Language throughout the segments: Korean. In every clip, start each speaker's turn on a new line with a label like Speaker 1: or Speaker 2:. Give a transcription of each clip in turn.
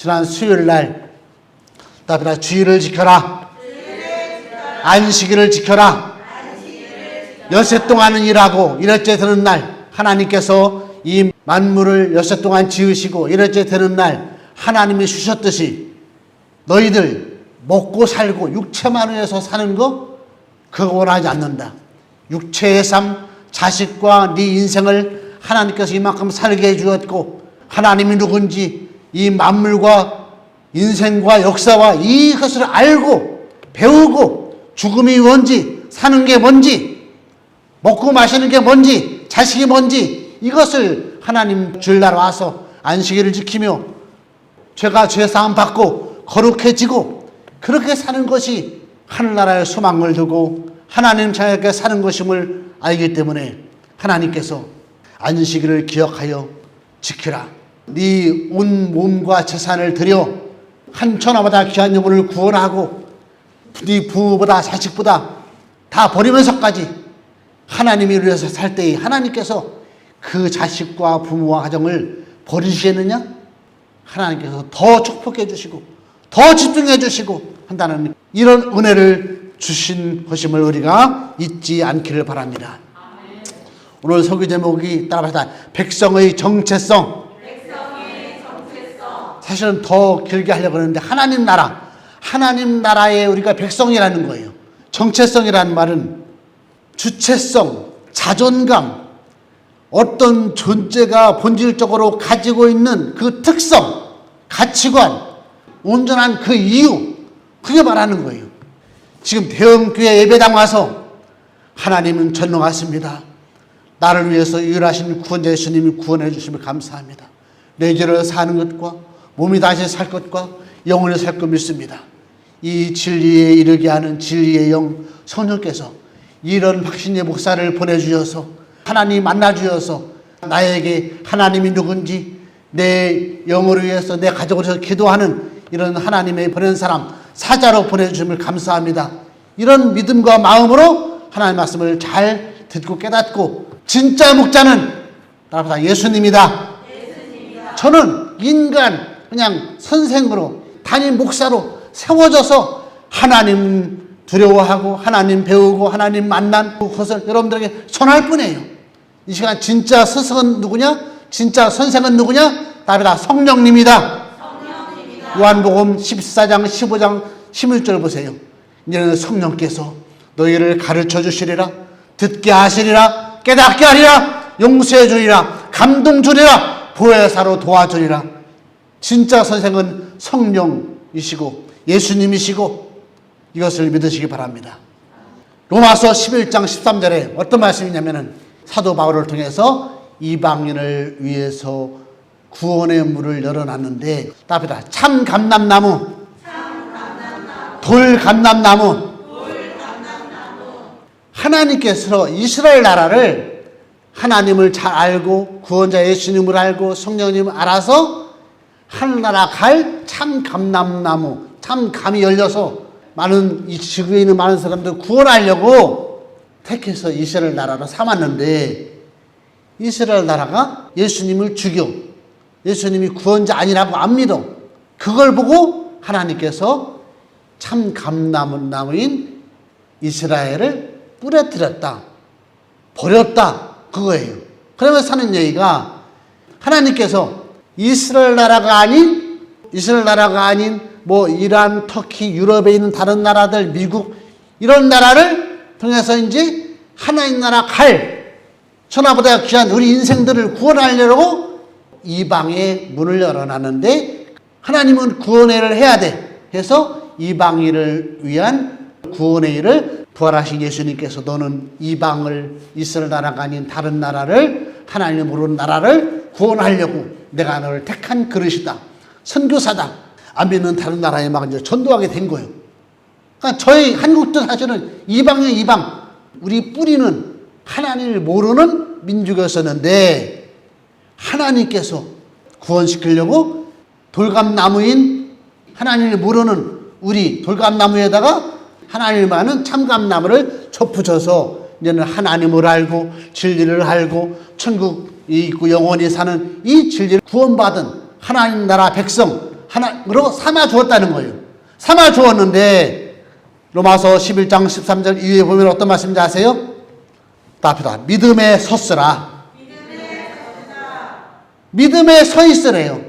Speaker 1: 지난 수요일 날 답이다. 주의를 지켜라. 안식일을 지켜라. 엿새 동안은 일하고 일흘째 되는 날 하나님께서 이 만물을 엿새 동안 지으시고 일흘째 되는 날 하나님이 주셨듯이 너희들 먹고 살고 육체만 위해서 사는 거 그거 원하지 않는다. 육체의 삶, 자식과 네 인생을 하나님께서 이만큼 살게 해주었고 하나님이 누군지 이 만물과 인생과 역사와 이것을 알고 배우고 죽음이 뭔지 사는 게 뭔지 먹고 마시는 게 뭔지 자식이 뭔지 이것을 하나님 주일날 와서 안식일을 지키며 죄가 죄사함 받고 거룩해지고 그렇게 사는 것이 하늘나라의 소망을 두고 하나님 자녀에게 사는 것임을 알기 때문에 하나님께서 안식일을 기억하여 지키라. 네 온 몸과 재산을 들여 한 천하보다 귀한 영혼을 구원하고 네 부모보다 자식보다 다 버리면서까지 하나님을 위해서 살 때에 하나님께서 그 자식과 부모와 가정을 버리시겠느냐? 하나님께서 더 축복해 주시고 더 집중해 주시고 한다는 이런 은혜를 주신 것임을 우리가 잊지 않기를 바랍니다. 오늘 설교 제목이 따라합시다. 백성의 정체성. 사실은 더 길게 하려고 하는데 하나님 나라의 우리가 백성이라는 거예요. 정체성이라는 말은 주체성, 자존감, 어떤 존재가 본질적으로 가지고 있는 그 특성, 가치관, 온전한 그 이유, 그게 말하는 거예요. 지금 대형교회 예배당 와서 하나님은 전능하십니다. 나를 위해서 유일하신 구원자 예수님이 구원해 주심을 감사합니다. 내 죄를 사는 것과 몸이 다시 살 것과 영원히 살 것 믿습니다. 이 진리에 이르게 하는 진리의 영 성령께서 이런 박신혜 목사를 보내주셔서 하나님 만나주셔서 나에게 하나님이 누군지 내 영혼을 위해서 내 가족을 위해서 기도하는 이런 하나님의 보낸 사람 사자로 보내주심을 감사합니다. 이런 믿음과 마음으로 하나님의 말씀을 잘 듣고 깨닫고 진짜 목자는 따라서 예수님이다. 저는 인간 그냥 선생으로 담임 목사로 세워져서 하나님 두려워하고 하나님 배우고 하나님 만난 그것을 여러분들에게 전할 뿐이에요. 이 시간 진짜 스승은 누구냐? 진짜 선생은 누구냐? 답이다. 성령님이다. 요한복음 14장 15장 11절 보세요. 이제는 성령께서 너희를 가르쳐 주시리라, 듣게 하시리라, 깨닫게 하리라, 용서해 주리라, 감동 주리라, 보혜사로 도와주리라. 진짜 선생은 성령이시고 예수님이시고 이것을 믿으시기 바랍니다. 로마서 11장 13절에 어떤 말씀이냐면은 사도 바울을 통해서 이방인을 위해서 구원의 문을 열어놨는데 답이다. 참 감람나무, 돌감람나무. 하나님께서 이스라엘 나라를 하나님을 잘 알고 구원자 예수님을 알고 성령님을 알아서 하늘나라 갈 참 감람나무, 참 감이 열려서 많은 이 지구에 있는 많은 사람들 구원하려고 택해서 이스라엘 나라로 삼았는데 이스라엘 나라가 예수님을 죽여 예수님이 구원자 아니라고 안 믿어. 그걸 보고 하나님께서 참 감람나무인 이스라엘을 부러뜨렸다, 버렸다, 그거예요. 그러면서 하는 얘기가 하나님께서 이스라엘 나라가 아닌 뭐 이란, 터키, 유럽에 있는 다른 나라들, 미국 이런 나라를 통해서 이제 하나님 나라 갈 천하보다 귀한 우리 인생들을 구원하려고 이방의 문을 열어놨는데 하나님은 구원의 일을 해야 돼 해서 이방인을 위한 구원의 일을 부활하신 예수님께서 너는 이방을 이스라엘 나라가 아닌 다른 나라를 하나님을 모르는 나라를 구원하려고 내가 너를 택한 그릇이다. 선교사다. 안 믿는 다른 나라에 막 이제 전도하게 된 거예요. 그러니까 저희 한국도 사실은 이방이에요, 이방. 우리 뿌리는 하나님을 모르는 민족이었었는데 하나님께서 구원시키려고 돌감나무인 하나님을 모르는 우리 돌감나무에다가 하나님을 아는 참감나무를 접붙여서 이제는 하나님을 알고 진리를 알고 천국이 있고 영원히 사는 이 진리를 구원받은 하나님 나라 백성 하나님으로 삼아 주었다는 거예요. 삼아 주었는데 로마서 11장 13절 이후에 보면 어떤 말씀인지 아세요? 답이다. 믿음에 섰으라. 믿음에 서 있으래요.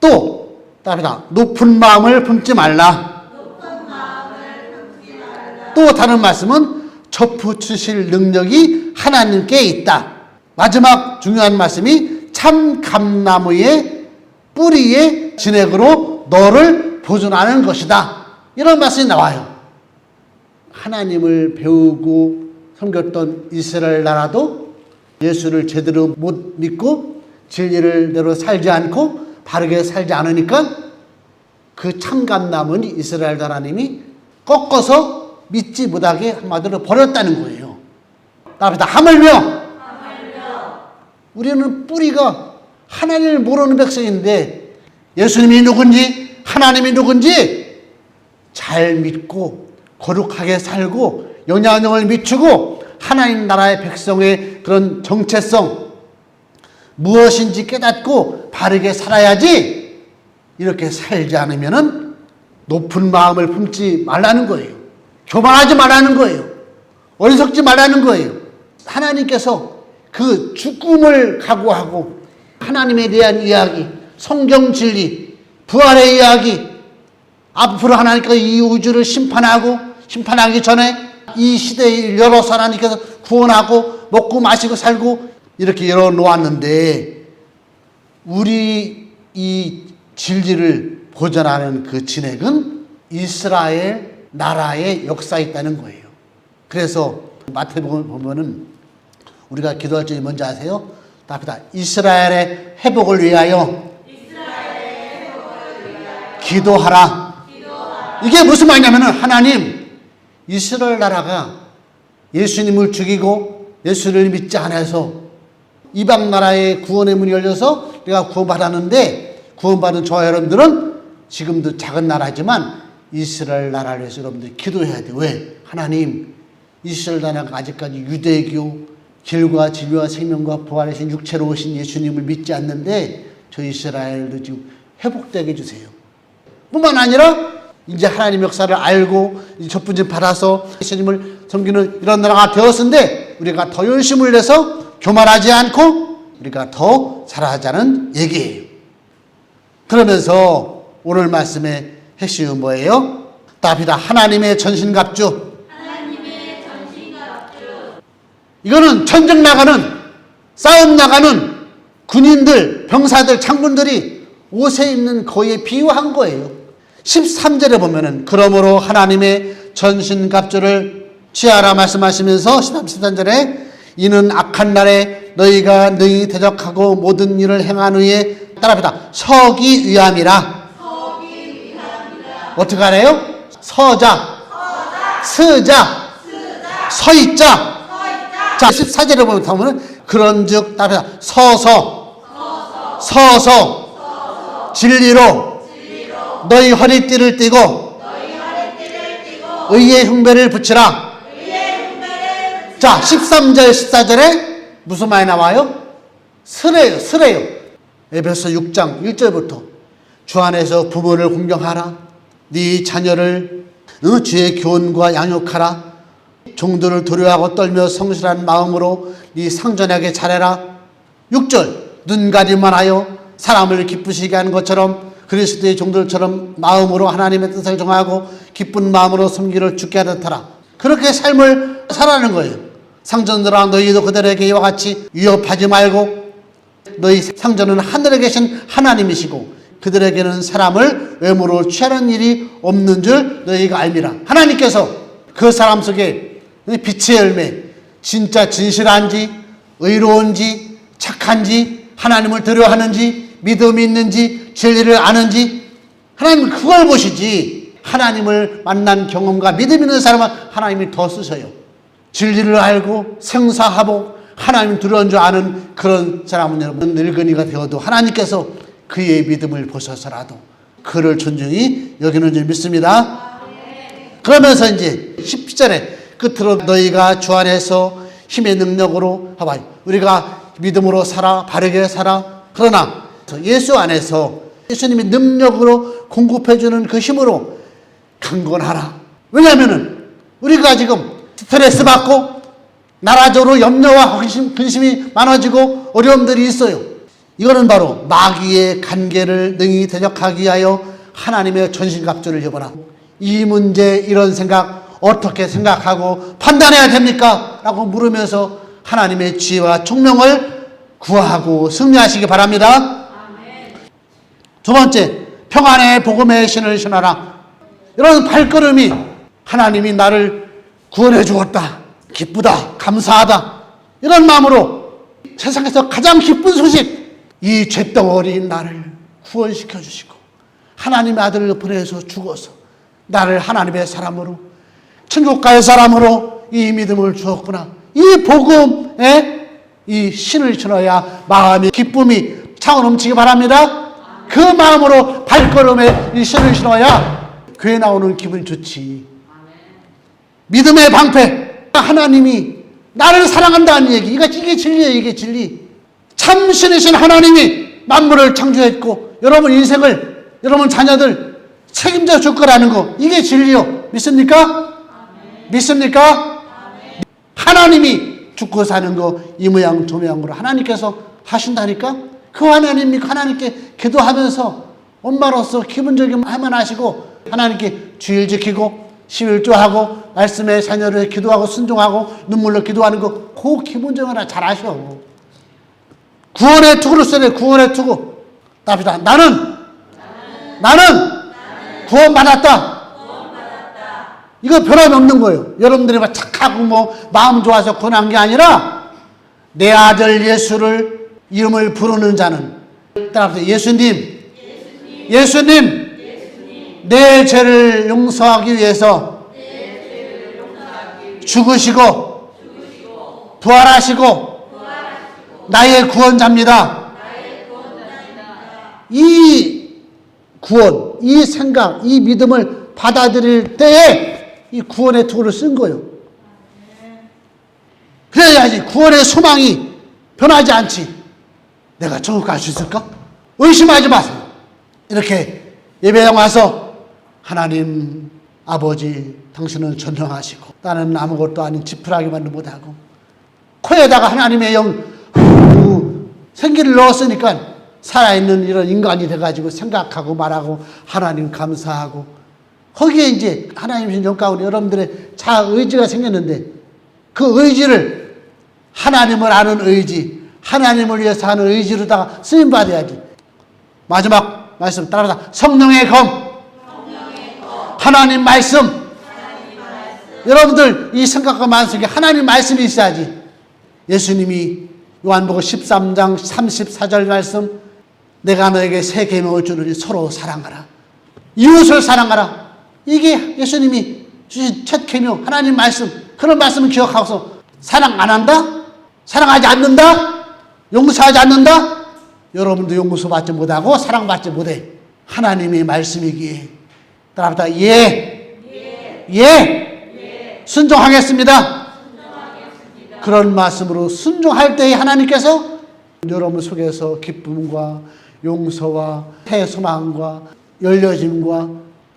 Speaker 1: 또 답이다. 높은 마음을 품지 말라. 또 다른 말씀은 접붙이실 능력이 하나님께 있다. 마지막 중요한 말씀이 참 감나무의 뿌리의 진액으로 너를 보존하는 것이다. 이런 말씀이 나와요. 하나님을 배우고 섬겼던 이스라엘 나라도 예수를 제대로 못 믿고 진리를 대로 살지 않고 바르게 살지 않으니까 그 참감나무는 이스라엘 하나님이 꺾어서 믿지 못하게 한마디로 버렸다는 거예요. 답이다. 하물며 우리는 뿌리가 하나님을 모르는 백성인데 예수님이 누군지 하나님이 누군지 잘 믿고 거룩하게 살고 영향력을 미치고 하나님 나라의 백성의 그런 정체성 무엇인지 깨닫고 바르게 살아야지 이렇게 살지 않으면은 높은 마음을 품지 말라는 거예요. 교만하지 말라는 거예요. 어리석지 말라는 거예요. 하나님께서 그 죽음을 각오하고 하나님에 대한 이야기, 성경 진리, 부활의 이야기, 앞으로 하나님께서 이 우주를 심판하기 전에 이 시대에 열어서 하나님께서 구원하고 먹고 마시고 살고 이렇게 열어놓았는데 우리 이 진리를 보존하는 그 진액은 이스라엘 나라의 역사에 있다는 거예요. 그래서 마태복음 보면은 우리가 기도할 점이 뭔지 아세요? 답이다. 이스라엘의 회복을 위하여 기도하라. 이게 무슨 말이냐면은 하나님 이스라엘 나라가 예수님을 죽이고 예수를 믿지 않아서 이방 나라의 구원의 문이 열려서 우리가 구원받았는데 구원받은 저와 여러분들은 지금도 작은 나라지만 이스라엘 나라를 위해서 여러분들이 기도해야 돼요. 왜? 하나님 이스라엘 나라가 아직까지 유대교 길과 진리와 생명과 부활하신 육체로 오신 예수님을 믿지 않는데 저 이스라엘도 지금 회복되게 해주세요. 뿐만 아니라 이제 하나님 역사를 알고 접붙임 받아서 예수님을 섬기는 이런 나라가 되었는데 우리가 더 열심을 내서 교만하지 않고 우리가 더 잘하자는 얘기예요. 그러면서 오늘 말씀의 핵심은 뭐예요? 답이다. 하나님의 전신갑주. 이거는 전쟁 나가는 싸움 나가는 군인들, 병사들, 장군들이 옷에 입는 거에 비유한 거예요. 13절에 보면은 그러므로 하나님의 전신갑주를 취하라 말씀하시면서 13절에 이는 악한 날에 너희가 능히 대적하고 모든 일을 행한 후에 따라합니다. 서기 위함이라. 어떻게 하래요? 서자, 서자, 서있자. 자, 14절에 보면 그런즉 따라합니다. 서서 진리로 너희 허리띠를 띠고 의의 흉배를 붙이라. 자, 13절 14절에 무슨 말이 나와요? 스레요. 에베소 6장 1절부터 주 안에서 부모를 공경하라. 네 자녀를 주의 교훈과 양육하라. 종들을 두려워하고 떨며 성실한 마음으로 네 상전에게 잘해라. 6절 눈 가림만 하여 사람을 기쁘시게 하는 것처럼 그리스도의 종들처럼 마음으로 하나님의 뜻을 정하고 기쁜 마음으로 섬기를 주게 하듯 하라. 그렇게 삶을 살아가는 거예요. 상전들아 너희도 그들에게 이와 같이 위협하지 말고 너희 상전은 하늘에 계신 하나님이시고 그들에게는 사람을 외모로 취하는 일이 없는 줄 너희가 알미라. 하나님께서 그 사람 속에 빛의 열매, 진짜 진실한지 의로운지 착한지 하나님을 두려워하는지 믿음이 있는지 진리를 아는지 하나님은 그걸 보시지. 하나님을 만난 경험과 믿음 있는 사람은 하나님이 더 쓰셔요. 진리를 알고 생사하고 하나님 두려운 줄 아는 그런 사람은 여러분 늙은이가 되어도 하나님께서 그의 믿음을 보셔서라도 그를 존중히 여기는 줄 믿습니다. 그러면서 이제 10절에 끝으로 너희가 주 안에서 힘의 능력으로 봐봐요. 우리가 믿음으로 살아 바르게 살아. 그러나 예수 안에서 예수님이 능력으로 공급해주는 그 힘으로 강건하라. 왜냐하면은 우리가 지금 스트레스 받고 나라적으로 염려와 근심이 많아지고 어려움들이 있어요. 이거는 바로 마귀의 간계를 능히 대적하기 위하여 하나님의 전신갑주를 입어라. 이 문제 이런 생각 어떻게 생각하고 판단해야 됩니까? 라고 물으면서 하나님의 지혜와 총명을 구하고 승리하시기 바랍니다. 두 번째, 평안의 복음의 신을 신어라. 이런 발걸음이 하나님이 나를 구원해 주었다, 기쁘다, 감사하다, 이런 마음으로 세상에서 가장 기쁜 소식, 이 잿덩어리인 나를 구원시켜 주시고 하나님의 아들을 보내서 죽어서 나를 하나님의 사람으로, 천국가의 사람으로 이 믿음을 주었구나. 이 복음에 이 신을 신어야 마음의 기쁨이 차고 넘치기 바랍니다. 그 마음으로 발걸음에 이 신을 신어야 교회 나오는 기분이 좋지. 믿음의 방패, 하나님이 나를 사랑한다는 얘기, 이게 진리예요. 이게 진리. 참 신이신 하나님이 만물을 창조했고 여러분 인생을, 여러분 자녀들 책임져 줄 거라는 거, 이게 진리요. 믿습니까? 믿습니까? 하나님이 죽고 사는 거 이 모양 저 모양으로 하나님께서 하신다니까. 그 하나님께 기도하면서 엄마로서 기본적인 하면 하시고, 하나님께 주일 지키고 11조하고 말씀의 자녀를 기도하고 순종하고 눈물로 기도하는 거, 그 기본적인 하나 잘 아셔. 구원의 투구를 써야 돼. 구원의 투구. 답이다. 나는 구원받았다. 이거 변함이 없는 거예요. 여러분들이 막 착하고 뭐 마음 좋아서 구원한 게 아니라 내 아들 예수를 이름을 부르는 자는, 따라서 예수님, 내 죄를 용서하기 위해서 죽으시고 부활하시고 나의 구원자입니다. 이 구원, 이 생각, 이 믿음을 받아들일 때에 이 구원의 투구를 쓴 거예요. 그래야지 구원의 소망이 변하지 않지. 내가 천국 갈 수 있을까? 의심하지 마세요. 이렇게 예배에 와서 하나님 아버지, 당신은 전능하시고 나는 아무것도 아닌 지푸라기만도 못하고, 코에다가 하나님의 영 생기를 넣었으니까 살아있는 이런 인간이 돼가지고 생각하고 말하고 하나님 감사하고, 거기에 이제 하나님의 영 가운데 여러분들의 자아 의지가 생겼는데, 그 의지를 하나님을 아는 의지, 하나님을 위해서 하는 의지로다가 쓰임받아야지. 마지막 말씀 따라서 성령의 검, 하나님 말씀. 여러분들 이 생각과 마음 속에 하나님 말씀이 있어야지. 예수님이 요한복음 13장 34절 말씀, 내가 너에게 새 계명을 주노니 서로 사랑하라, 이웃을 사랑하라. 이게 예수님이 주신 첫 계명, 하나님 말씀. 그런 말씀을 기억하고서 사랑 안 한다? 사랑하지 않는다? 용서하지 않는다? 여러분도 용서받지 못하고 사랑받지 못해. 하나님의 말씀이기에 따라합니다. 순종하겠습니다. 그런 말씀으로 순종할 때에 하나님께서 여러분 속에서 기쁨과 용서와 새 소망과 열려짐과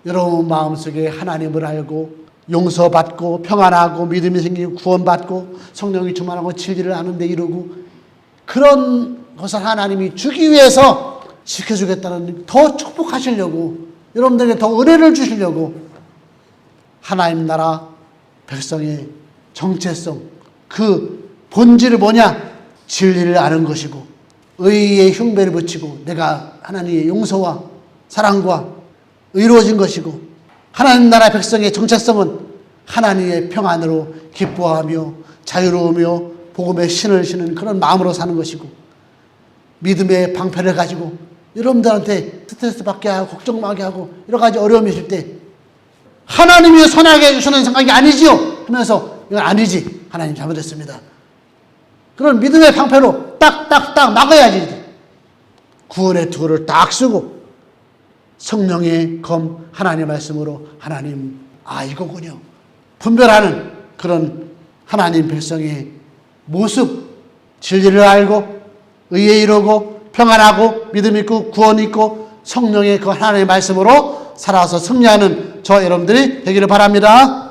Speaker 1: 여러분 마음속에 하나님을 알고 용서받고 평안하고 믿음이 생기고 구원받고 성령이 충만하고 진리를 아는 데 이르고, 그런 것을 하나님이 주기 위해서 지켜주겠다는, 더 축복하시려고, 여러분들에게 더 은혜를 주시려고 하나님 나라 백성의 정체성, 그 본질이 뭐냐? 진리를 아는 것이고 의의 흉배를 붙이고 내가 하나님의 용서와 사랑과 의로워진 것이고, 하나님 나라 백성의 정체성은 하나님의 평안으로 기뻐하며 자유로우며 복음의 신을 신은 그런 마음으로 사는 것이고, 믿음의 방패를 가지고 여러분들한테 스트레스 받게 하고 걱정하게 하고 여러 가지 어려움이 있을 때 하나님이 선하게 해주시는 생각이 아니지요 하면서 이건 아니지, 하나님 잘못했습니다, 그런 믿음의 방패로 딱딱딱 막아야지. 구원의 투구를 딱 쓰고 성령의 검, 하나님의 말씀으로 하나님, 이거군요, 분별하는 그런 하나님 백성의 모습, 진리를 알고 의에 이르고 평안하고 믿음 있고 구원 있고 성령의 그 하나님의 말씀으로 살아서 승리하는 저 여러분들이 되기를 바랍니다.